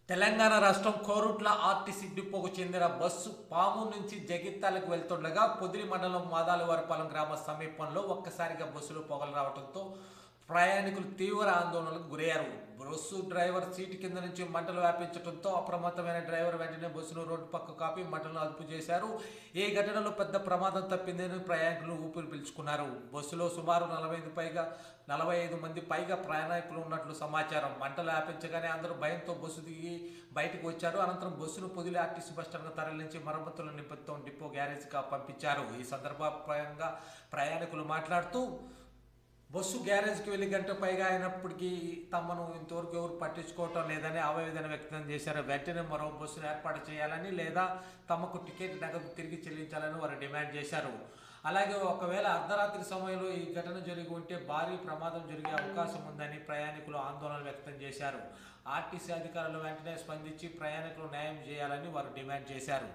తెలంగాణ రాష్ట్రం కోరుట్ల ఆర్టీసీ డిపోకు చెందిన బస్సు పాము నుంచి జగిత్యాలకు వెళ్తుండగా పొదిలి మండలం మాదాలవారిపాలెం గ్రామ సమీపంలో ఒక్కసారిగా బస్సులో పొగలు రావడంతో ప్రయాణికులు తీవ్ర ఆందోళనకు గురయ్యారు. బస్సు డ్రైవర్ సీటు కింద నుంచి మంటలు వ్యాపించడంతో అప్రమత్తమైన డ్రైవర్ వెంటనే బస్సును రోడ్డు పక్క కాపి మంటలను అదుపు చేశారు. ఈ ఘటనలో పెద్ద ప్రమాదం తప్పిందని ప్రయాణికులు ఊపిరి పీల్చుకున్నారు. బస్సులో సుమారు 45 మంది పైగా ప్రయాణికులు ఉన్నట్లు సమాచారం. మంటలు వ్యాపించగానే అందరూ భయంతో బస్సు దిగి బయటకు వచ్చారు. అనంతరం బస్సును పొదిలి ఆర్టీసీ బస్టాండ్కు తరలించి మరమ్మతుల నిమిత్తం డిపో గ్యారేజ్గా పంపించారు. ఈ సందర్భంగా ప్రయాణికులు మాట్లాడుతూ బస్సు గ్యారేజ్కి వెళ్ళి గంట పైగా అయినప్పటికీ తమను ఇంతవరకు ఎవరు పట్టించుకోవటం లేదని ఆవేదన వ్యక్తం చేశారు. వెంటనే మరో బస్సును ఏర్పాటు చేయాలని లేదా తమకు టికెట్ నగదు తిరిగి చెల్లించాలని వారు డిమాండ్ చేశారు. అలాగే ఒకవేళ అర్ధరాత్రి సమయంలో ఈ ఘటన జరిగి ఉంటే భారీ ప్రమాదం జరిగే అవకాశం ఉందని ప్రయాణికులు ఆందోళన వ్యక్తం చేశారు. ఆర్టీసీ అధికారులు వెంటనే స్పందించి ప్రయాణికులు న్యాయం చేయాలని వారు డిమాండ్ చేశారు.